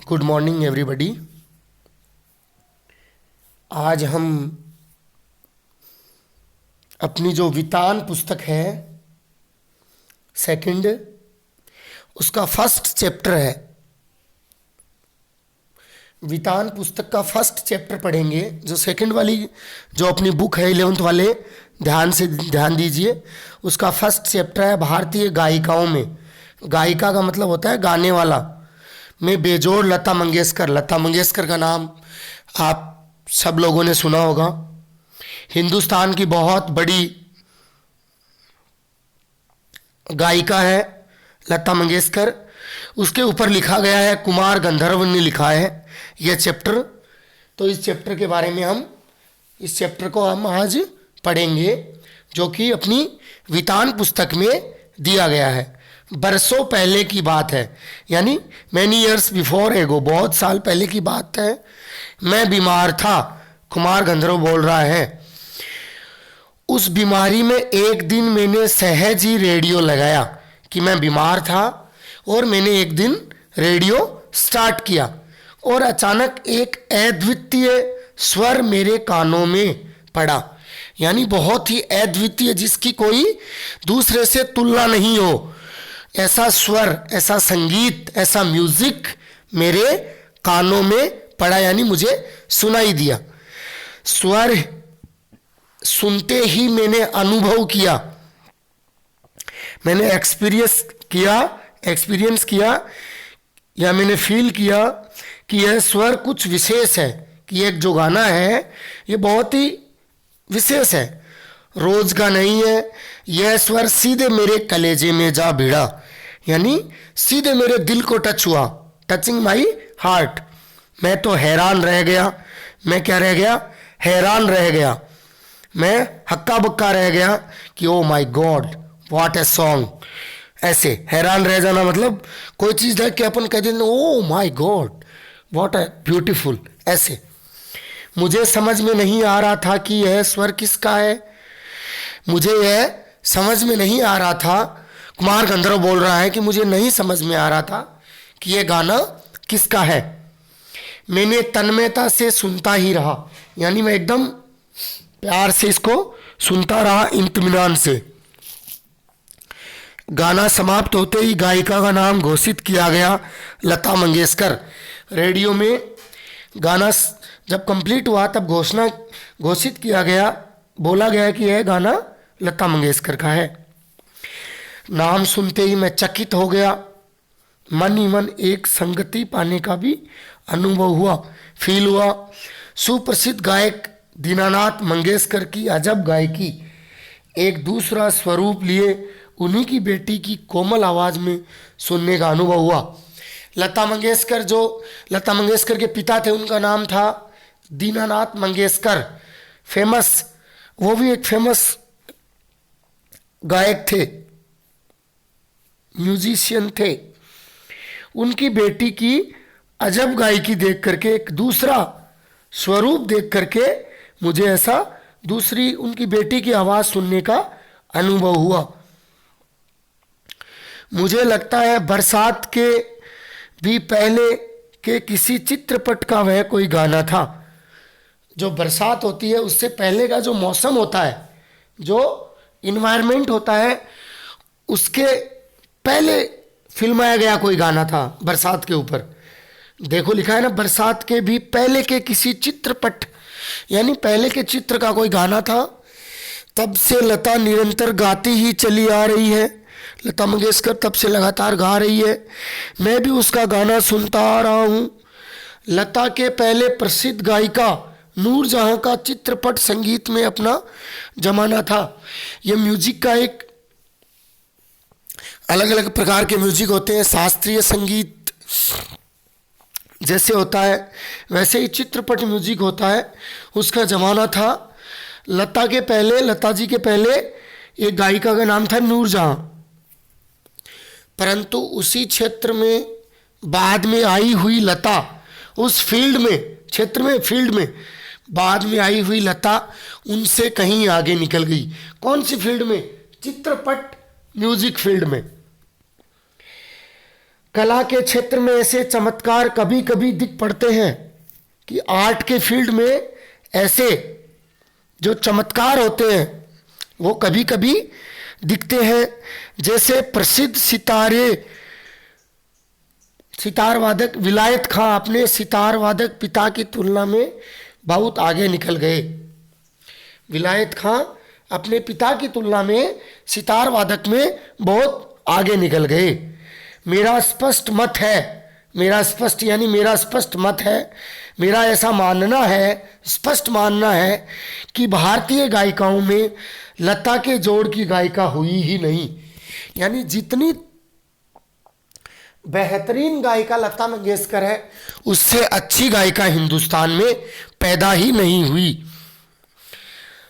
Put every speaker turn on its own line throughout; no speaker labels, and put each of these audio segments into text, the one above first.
Good morning everybody. आज हम अपनी जो वितान पुस्तक है सेकंड, उसका फर्स्ट चैप्टर है। वितान पुस्तक का फर्स्ट चैप्टर पढ़ेंगे। जो सेकंड वाली जो अपनी बुक है 11th वाले, ध्यान दीजिए। उसका फर्स्ट चैप्टर है भारतीय गायिकाओं में। गायिका का मतलब होता है गाने वाला। में बेजोड़ लता मंगेशकर। लता मंगेशकर का नाम आप सब लोगों ने सुना होगा। हिंदुस्तान की बहुत बड़ी गायिका है लता मंगेशकर। उसके ऊपर लिखा गया है, कुमार गंधर्व ने लिखा है यह चैप्टर। तो इस चैप्टर के बारे में इस चैप्टर को हम आज पढ़ेंगे, जो कि अपनी वितान पुस्तक में दिया गया है। बरसों पहले की बात है, यानी मैनी ईयर्स बिफोर एगो, बहुत साल पहले की बात है। मैं बीमार था, कुमार गंधर्व बोल रहा है। उस बीमारी में एक दिन मैंने सहज ही रेडियो लगाया कि मैं बीमार था, और मैंने एक दिन रेडियो स्टार्ट किया और अचानक एक अद्वितीय स्वर मेरे कानों में पड़ा। यानी बहुत ही अद्वितीय, जिसकी कोई दूसरे से तुलना नहीं हो। ऐसा स्वर, ऐसा संगीत, ऐसा म्यूजिक मेरे कानों में पड़ा, यानी मुझे सुनाई दिया। स्वर सुनते ही मैंने अनुभव किया, मैंने एक्सपीरियंस किया या मैंने फील किया कि यह स्वर कुछ विशेष है, कि एक जो गाना है ये बहुत ही विशेष है, रोज का नहीं है। यह स्वर सीधे मेरे कलेजे में जा भिड़ा, यानी सीधे मेरे दिल को टच हुआ, टचिंग माई हार्ट। मैं तो हैरान रह गया। मैं क्या रह गया? हैरान रह गया। मैं हक्का बक्का रह गया कि ओ माई गॉड व्हाट ए सॉन्ग। ऐसे हैरान रह जाना मतलब कोई चीज़ देख के अपन कह देना ओ माई गॉड व्हाट ए ब्यूटीफुल। ऐसे मुझे समझ में नहीं आ रहा था कि यह स्वर किसका है। मुझे यह समझ में नहीं आ रहा था, कुमार गंधर्व बोल रहा है कि मुझे नहीं समझ में आ रहा था कि यह गाना किसका है। मैंने तन्मयता से सुनता ही रहा, यानी मैं एकदम प्यार से इसको सुनता रहा, इत्मीनान से। गाना समाप्त होते ही गायिका का नाम घोषित किया गया, लता मंगेशकर। रेडियो में गाना जब कंप्लीट हुआ तब घोषित किया गया, बोला गया कि यह गाना लता मंगेशकर का है। नाम सुनते ही मैं चकित हो गया। मन ही मन एक संगति पाने का भी अनुभव हुआ, फील हुआ। सुप्रसिद्ध गायक दीनानाथ मंगेशकर की अजब गायकी एक दूसरा स्वरूप लिए उन्हीं की बेटी की कोमल आवाज में सुनने का अनुभव हुआ। लता मंगेशकर के पिता थे, उनका नाम था दीनानाथ मंगेशकर, फेमस, वो भी एक फेमस गायक थे, म्यूजिशियन थे। उनकी बेटी की अजब गायकी देख करके, एक दूसरा स्वरूप देख करके मुझे ऐसा दूसरी उनकी बेटी की आवाज सुनने का अनुभव हुआ। मुझे लगता है बरसात के भी पहले के किसी चित्रपट का वह कोई गाना था। जो बरसात होती है उससे पहले का जो मौसम होता है, जो इन्वायरमेंट होता है, उसके पहले फिल्माया गया कोई गाना था बरसात के ऊपर। देखो लिखा है ना, बरसात के भी पहले के किसी चित्रपट, यानी पहले के चित्र का कोई गाना था। तब से लता निरंतर गाती ही चली आ रही है। लता मंगेशकर तब से लगातार गा रही है, मैं भी उसका गाना सुनता आ रहा हूँ। लता के पहले प्रसिद्ध गायिका नूरजहां का चित्रपट संगीत में अपना जमाना था। यह म्यूजिक का एक अलग अलग प्रकार के म्यूजिक होते हैं। शास्त्रीय संगीत जैसे होता है वैसे ही चित्रपट म्यूजिक होता है, उसका जमाना था। लता जी के पहले एक गायिका का नाम था नूरजहां, परंतु उसी क्षेत्र में बाद में आई हुई लता, उस फील्ड में बाद में आई हुई लता उनसे कहीं आगे निकल गई। कौन सी फील्ड में? चित्रपट म्यूजिक फील्ड में। कला के क्षेत्र में ऐसे चमत्कार कभी कभी दिख पड़ते हैं कि आर्ट के फील्ड में ऐसे जो चमत्कार होते हैं वो कभी कभी दिखते हैं। जैसे प्रसिद्ध सितार वादक विलायत खां अपने सितार वादक पिता की तुलना में बहुत आगे निकल गए। विलायत खां अपने पिता की तुलना में सितार वादक में बहुत आगे निकल गए। मेरा स्पष्ट मत है, मेरा स्पष्ट मत है, मेरा ऐसा मानना है, स्पष्ट मानना है कि भारतीय गायिकाओं में लता के जोड़ की गायिका हुई ही नहीं। यानी जितनी बेहतरीन गायिका लता मंगेशकर है उससे अच्छी गायिका हिंदुस्तान में पैदा ही नहीं हुई।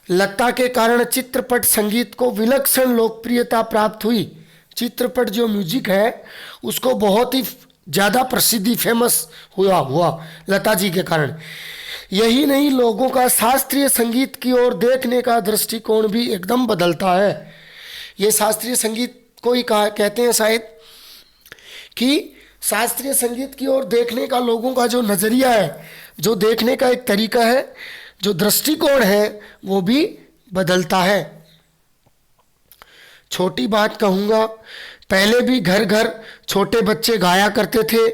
लता के कारण चित्रपट संगीत को विलक्षण लोकप्रियता प्राप्त हुई। चित्रपट जो म्यूजिक है उसको बहुत ही ज़्यादा प्रसिद्धि फेमस हुआ लता जी के कारण। यही नहीं, लोगों का शास्त्रीय संगीत की ओर देखने का दृष्टिकोण भी एकदम बदलता है। ये शास्त्रीय संगीत को ही कहते हैं शायद कि शास्त्रीय संगीत की ओर देखने का लोगों का जो नज़रिया है, जो देखने का एक तरीका है, जो दृष्टिकोण है वो भी बदलता है। छोटी बात कहूँगा, पहले भी घर घर छोटे बच्चे गाया करते थे,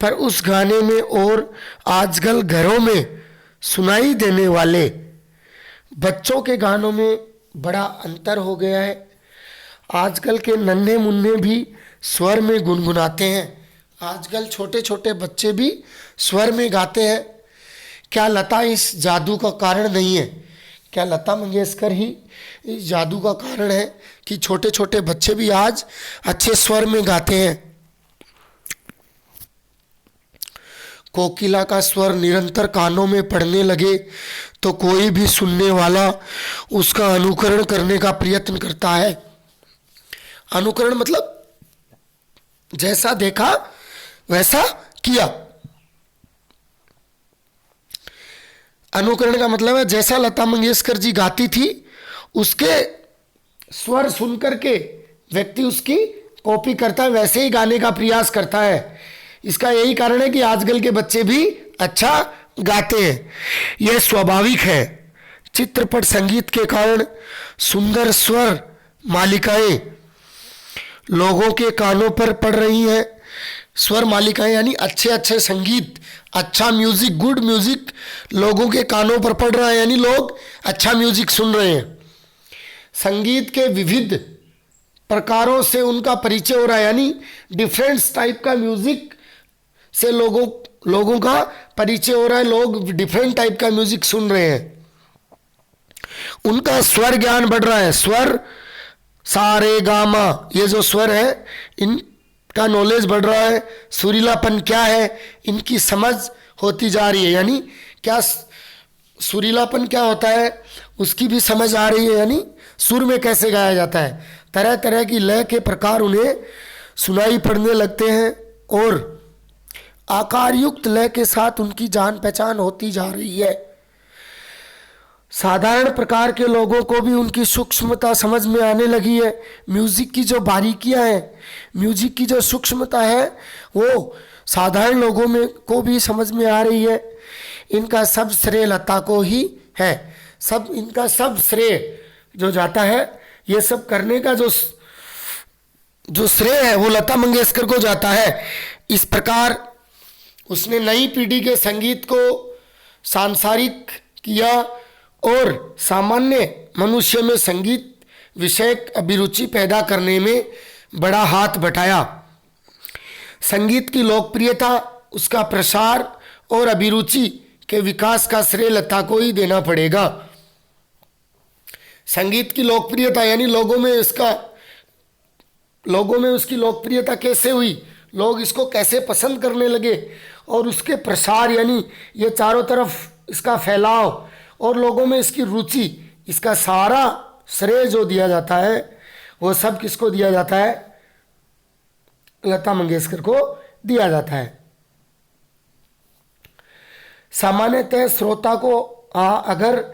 पर उस गाने में और आजकल घरों में सुनाई देने वाले बच्चों के गानों में बड़ा अंतर हो गया है। आजकल के नन्हे मुन्ने भी स्वर में गुनगुनाते हैं। आजकल छोटे छोटे बच्चे भी स्वर में गाते हैं। क्या लता इस जादू का कारण नहीं है? क्या लता मंगेशकर ही इस जादू का कारण है कि छोटे छोटे बच्चे भी आज अच्छे स्वर में गाते हैं? कोकिला का स्वर निरंतर कानों में पड़ने लगे तो कोई भी सुनने वाला उसका अनुकरण करने का प्रयत्न करता है। अनुकरण मतलब जैसा देखा वैसा किया। अनुकरण का मतलब है जैसा लता मंगेशकर जी गाती थी उसके स्वर सुनकर के व्यक्ति उसकी कॉपी करता है, वैसे ही गाने का प्रयास करता है। इसका यही कारण है कि आजकल के बच्चे भी अच्छा गाते हैं। यह स्वाभाविक है। चित्रपट संगीत के कारण सुंदर स्वर मालिकाएं लोगों के कानों पर पड़ रही हैं। स्वर मालिकाएं यानी अच्छे अच्छे संगीत, अच्छा म्यूजिक, गुड म्यूजिक लोगों के कानों पर पड़ रहा है, यानी लोग अच्छा म्यूजिक सुन रहे हैं। संगीत के विविध प्रकारों से उनका परिचय हो रहा है, यानी डिफरेंट टाइप का म्यूजिक से लोगों का परिचय हो रहा है। लोग डिफरेंट टाइप का म्यूजिक सुन रहे हैं, उनका स्वर ज्ञान बढ़ रहा है। स्वर सा रे गा मा, ये जो स्वर है इनका नॉलेज बढ़ रहा है। सुरीलापन क्या है इनकी समझ होती जा रही है, यानी क्या सुरीलापन क्या होता है उसकी भी समझ आ रही है, यानी सुर में कैसे गाया जाता है। तरह तरह की लय के प्रकार उन्हें सुनाई पड़ने लगते हैं और आकारयुक्त लय के साथ उनकी जान पहचान होती जा रही है। साधारण प्रकार के लोगों को भी उनकी सूक्ष्मता समझ में आने लगी है। म्यूजिक की जो बारीकियां हैं, म्यूजिक की जो सूक्ष्मता है वो साधारण लोगों में को भी समझ में आ रही है। इनका सब श्रेय लता को ही है। इनका सब श्रेय जो जाता है, ये सब करने का जो श्रेय है वो लता मंगेशकर को जाता है। इस प्रकार उसने नई पीढ़ी के संगीत को सांसारिक किया और सामान्य मनुष्य में संगीत विषयक अभिरुचि पैदा करने में बड़ा हाथ बटाया। संगीत की लोकप्रियता, उसका प्रसार और अभिरुचि के विकास का श्रेय लता को ही देना पड़ेगा। संगीत की लोकप्रियता यानी लोगों में उसकी लोकप्रियता कैसे हुई, लोग इसको कैसे पसंद करने लगे, और उसके प्रसार यानी ये चारों तरफ इसका फैलाव और लोगों में इसकी रुचि, इसका सारा श्रेय जो दिया जाता है वो सब किसको दिया जाता है? लता मंगेशकर को दिया जाता है। सामान्यतः श्रोता को अगर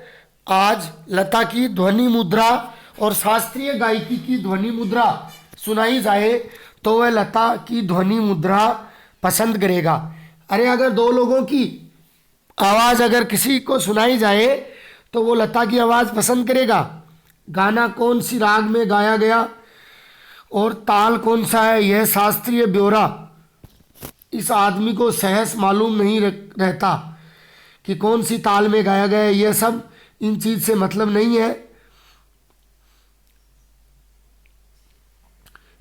आज लता की ध्वनि मुद्रा और शास्त्रीय गायकी की ध्वनि मुद्रा सुनाई जाए तो वह लता की ध्वनि मुद्रा पसंद करेगा। अरे अगर दो लोगों की आवाज़ अगर किसी को सुनाई जाए तो वो लता की आवाज़ पसंद करेगा। गाना कौन सी राग में गाया गया और ताल कौन सा है, यह शास्त्रीय ब्यौरा इस आदमी को सहज मालूम नहीं रहता कि कौन सी ताल में गाया गया है। यह सब इन चीज से मतलब नहीं है,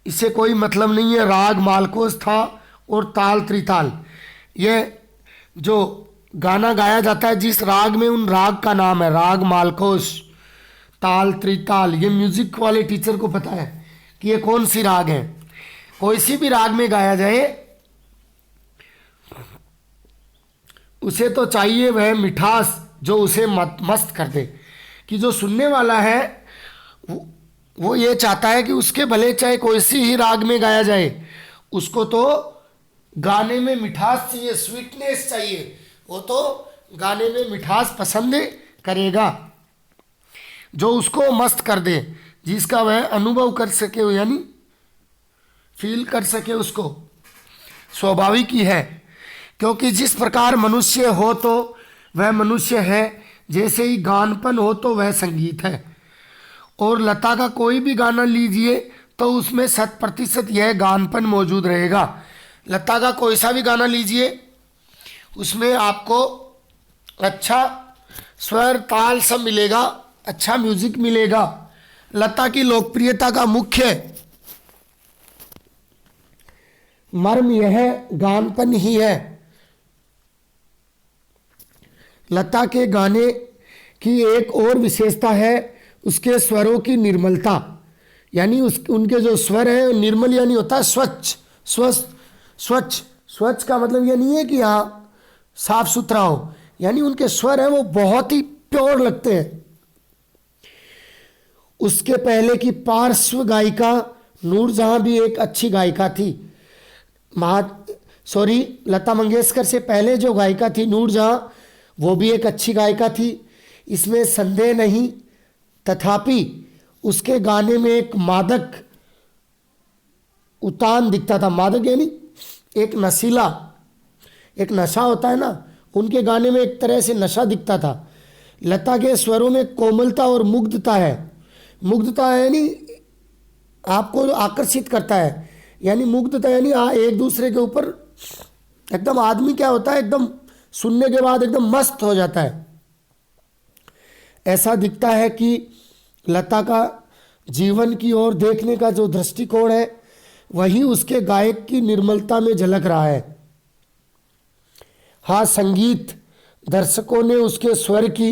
इससे कोई मतलब नहीं है। राग मालकोस था और ताल त्रिताल, यह जो गाना गाया जाता है जिस राग में, उन राग का नाम है राग मालकोस, ताल त्रिताल। ये म्यूजिक वाले टीचर को पता है कि ये कौन सी राग है। कोई सी भी राग में गाया जाए उसे तो चाहिए वह मिठास जो उसे मस्त कर दे, कि जो सुनने वाला है वो ये चाहता है कि उसके भले चाहे कोई सी ही राग में गाया जाए, उसको तो गाने में मिठास चाहिए, स्वीटनेस चाहिए, वो तो गाने में मिठास पसंद करेगा जो उसको मस्त कर दे, जिसका वह अनुभव कर सके, यानी फील कर सके उसको। स्वाभाविक ही है, क्योंकि जिस प्रकार मनुष्य हो तो वह मनुष्य है, जैसे ही गानपन हो तो वह संगीत है। और लता का कोई भी गाना लीजिए तो उसमें 100% यह गानपन मौजूद रहेगा। लता का कोई सा भी गाना लीजिए उसमें आपको अच्छा स्वर ताल सब मिलेगा, अच्छा म्यूजिक मिलेगा। लता की लोकप्रियता का मुख्य मर्म यह गानपन ही है। लता के गाने की एक और विशेषता है उसके स्वरों की निर्मलता, यानी उनके जो स्वर है निर्मल, यानी होता है स्वच्छ। स्वच्छ स्वच्छ का मतलब यह नहीं है कि हाँ साफ सुथरा हो, यानी उनके स्वर है वो बहुत ही प्योर लगते हैं। उसके पहले की पार्श्व गायिका नूरजहां भी एक अच्छी गायिका थी। लता मंगेशकर से पहले जो गायिका थी नूरजहां, वो भी एक अच्छी गायिका थी, इसमें संदेह नहीं। तथापि उसके गाने में एक मादक उतान दिखता था। मादक यानी एक नशीला, एक नशा होता है ना, उनके गाने में एक तरह से नशा दिखता था। लता के स्वरों में कोमलता और मुग्धता है। मुग्धता यानी आपको आकर्षित करता है, यानी मुग्धता यानी एक दूसरे के ऊपर एकदम आदमी क्या होता है, एकदम सुनने के बाद एकदम मस्त हो जाता है। ऐसा दिखता है कि लता का जीवन की ओर देखने का जो दृष्टिकोण है वही उसके गायक की निर्मलता में झलक रहा है। हाँ, संगीत दर्शकों ने उसके स्वर की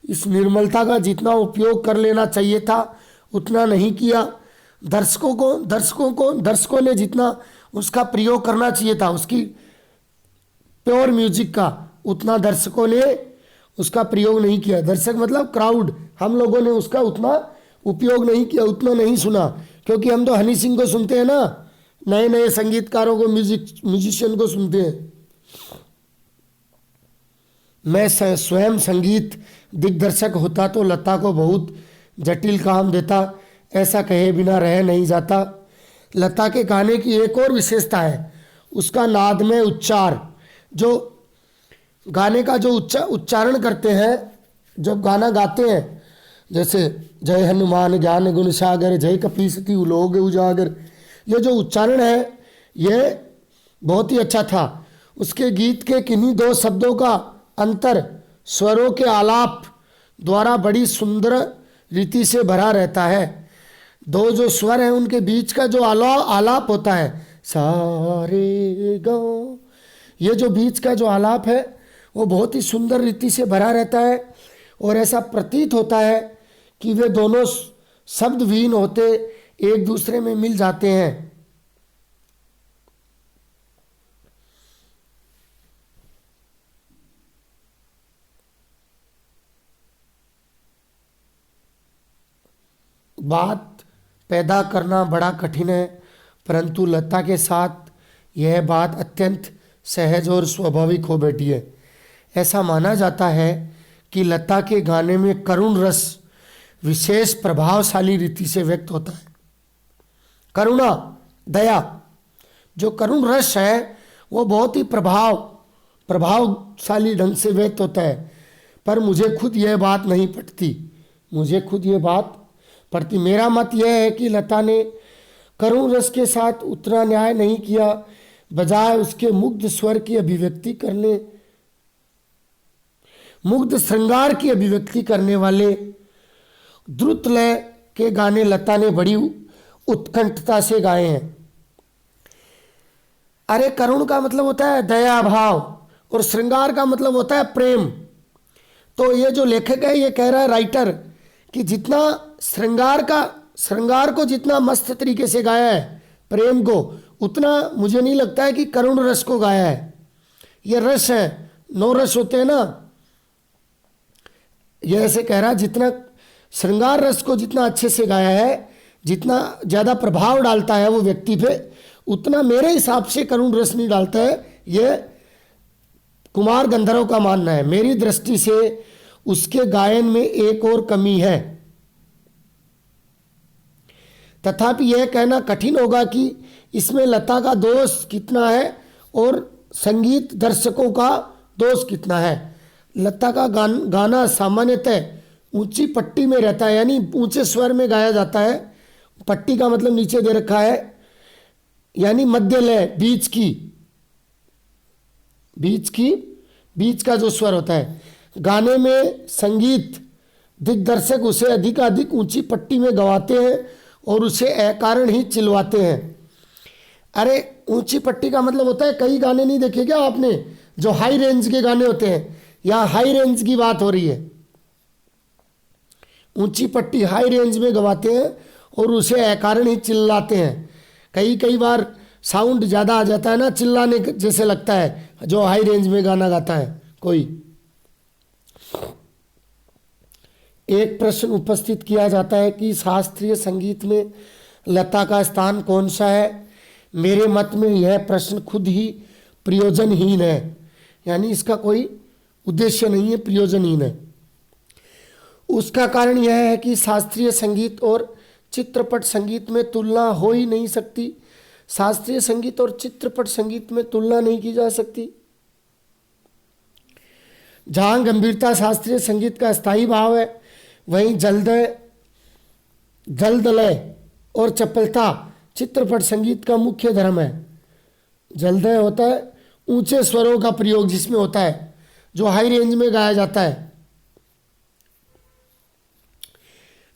इस निर्मलता का जितना उपयोग कर लेना चाहिए था उतना नहीं किया। दर्शकों ने जितना उसका प्रयोग करना चाहिए था उसकी प्योर म्यूजिक का, उतना दर्शकों ने उसका प्रयोग नहीं किया। दर्शक मतलब क्राउड, हम लोगों ने उसका उतना उपयोग नहीं किया, उतना नहीं सुना, क्योंकि हम तो हनी सिंह को सुनते हैं ना, नए नए संगीतकारों को, म्यूजिशियन को सुनते हैं। मैं स्वयं संगीत दिग्दर्शक होता तो लता को बहुत जटिल काम देता, ऐसा कहे बिना रह नहीं जाता। लता के गाने की एक और विशेषता है उसका नादमय उच्चार। जो गाने का जो उच्चारण करते हैं जब गाना गाते हैं, जैसे जय हनुमान ज्ञान गुण सागर, जय कपीसती उलोक उजागर, ये जो उच्चारण है ये बहुत ही अच्छा था। उसके गीत के किन्हीं दो शब्दों का अंतर स्वरों के आलाप द्वारा बड़ी सुंदर रीति से भरा रहता है। दो जो स्वर हैं उनके बीच का जो आलाप होता है, सारे गाँव, ये जो बीच का जो आलाप है वो बहुत ही सुंदर रीति से भरा रहता है। और ऐसा प्रतीत होता है कि वे दोनों शब्दहीन होते एक दूसरे में मिल जाते हैं। बात पैदा करना बड़ा कठिन है, परंतु लता के साथ यह बात अत्यंत सहज और स्वाभाविक हो बैठी है। ऐसा माना जाता है कि लता के गाने में करुण रस विशेष प्रभावशाली रीति से व्यक्त होता है। करुणा, दया, जो करुण रस है वो बहुत ही प्रभावशाली ढंग से व्यक्त होता है। पर मुझे खुद यह बात नहीं पटती, मुझे खुद ये बात पड़ती। मेरा मत यह है कि लता ने करुण रस के साथ उतना न्याय नहीं किया, बजाय उसके मुग्ध स्वर की अभिव्यक्ति करने, मुग्ध श्रृंगार की अभिव्यक्ति करने वाले द्रुत लय के गाने लता ने बड़ी उत्कंठता से गाए हैं। अरे करुण का मतलब होता है दया भाव और श्रृंगार का मतलब होता है प्रेम। तो ये जो लेखक है ये कह रहा है राइटर कि जितना श्रृंगार को जितना मस्त तरीके से गाया है प्रेम को, उतना मुझे नहीं लगता है कि करुण रस को गाया है। ये रस है, 9 रस होते हैं ना, ये ऐसे कह रहा है जितना श्रृंगार रस को जितना अच्छे से गाया है, जितना ज़्यादा प्रभाव डालता है वो व्यक्ति पे, उतना मेरे हिसाब से करुण रस नहीं डालता है। ये कुमार गंधर्व का मानना है। मेरी दृष्टि से उसके गायन में एक और कमी है। तथापि यह कहना कठिन होगा कि इसमें लता का दोष कितना है और संगीत दर्शकों का दोष कितना है। लता का गाना सामान्यतः ऊंची पट्टी में रहता है, यानी ऊंचे स्वर में गाया जाता है। पट्टी का मतलब नीचे दे रखा है, यानी मध्य लय, बीच का जो स्वर होता है। गाने में संगीत दिग्दर्शक उसे अधिक ऊंची पट्टी में गवाते हैं और उसे अकारण ही चिल्वाते हैं। अरे ऊंची पट्टी का मतलब होता है, कई गाने नहीं देखे क्या आपने जो हाई रेंज के गाने होते हैं, यहाँ हाई रेंज की बात हो रही है। ऊंची पट्टी हाई रेंज में गवाते हैं और उसे अकारण ही चिल्लाते हैं। कई बार साउंड ज़्यादा आ जाता है ना, चिल्लाने जैसे लगता है जो हाई रेंज में गाना गाता है कोई। एक प्रश्न उपस्थित किया जाता है कि शास्त्रीय संगीत में लता का स्थान कौन सा है। मेरे मत में यह प्रश्न खुद ही प्रयोजनहीन है, यानी इसका कोई उद्देश्य नहीं है, प्रयोजनहीन है। उसका कारण यह है कि शास्त्रीय संगीत और चित्रपट संगीत में तुलना हो ही नहीं सकती। शास्त्रीय संगीत और चित्रपट संगीत में तुलना नहीं की जा सकती। जहाँ गंभीरता शास्त्रीय संगीत का स्थायी भाव है, वहीं जल्द लय और चपलता चित्रपट संगीत का मुख्य धर्म है। जल्दय होता है ऊंचे स्वरों का प्रयोग जिसमें होता है, जो हाई रेंज में गाया जाता है।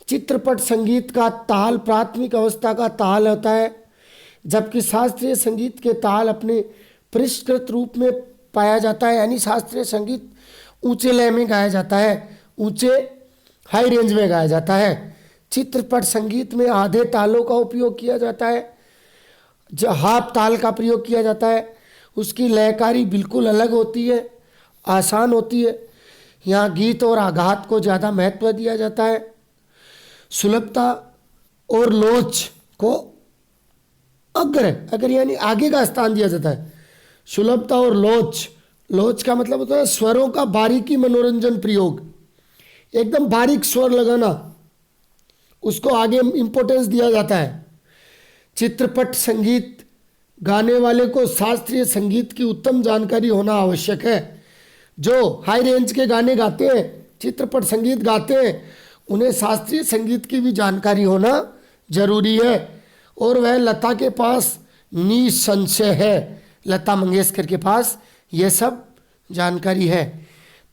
चित्रपट संगीत का ताल प्राथमिक अवस्था का ताल होता है, जबकि शास्त्रीय संगीत के ताल अपने परिष्कृत रूप में पाया जाता है, यानी शास्त्रीय संगीत ऊंचे लय में गाया जाता है, ऊंचे हाई रेंज में गाया जाता है। चित्रपट संगीत में आधे तालों का उपयोग किया जाता है, जो हाफ ताल का प्रयोग किया जाता है। उसकी लयकारी बिल्कुल अलग होती है, आसान होती है। यहाँ गीत और आघात को ज़्यादा महत्व दिया जाता है। सुलभता और लोच को अग्र यानी आगे का स्थान दिया जाता है। सुलभता और लोच का मतलब होता है स्वरों का बारीकी मनोरंजन प्रयोग, एकदम बारीक स्वर लगाना, उसको आगे इम्पोर्टेंस दिया जाता है। चित्रपट संगीत गाने वाले को शास्त्रीय संगीत की उत्तम जानकारी होना आवश्यक है। जो हाई रेंज के गाने गाते हैं, चित्रपट संगीत गाते हैं, उन्हें शास्त्रीय संगीत की भी जानकारी होना जरूरी है, और वह लता के पास निसंशय है। लता मंगेशकर के पास यह सब जानकारी है।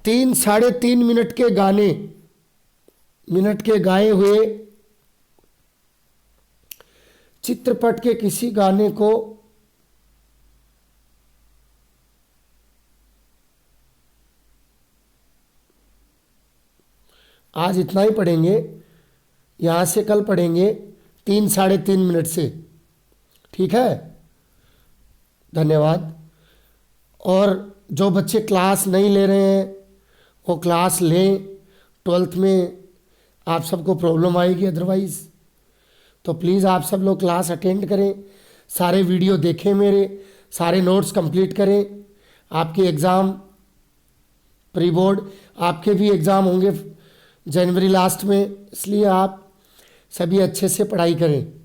3-3.5 मिनट के गाए हुए चित्रपट के किसी गाने को आज इतना ही पढ़ेंगे, यहाँ से कल पढ़ेंगे 3-3.5 मिनट से, ठीक है। धन्यवाद। और जो बच्चे क्लास नहीं ले रहे हैं वो क्लास लें। 12th में आप सबको प्रॉब्लम आएगी अदरवाइज़, तो प्लीज़ आप सब लोग क्लास अटेंड करें, सारे वीडियो देखें, मेरे सारे नोट्स कंप्लीट करें। आपके एग्ज़ाम प्री बोर्ड, आपके भी एग्ज़ाम होंगे जनवरी लास्ट में, इसलिए आप सभी अच्छे से पढ़ाई करें।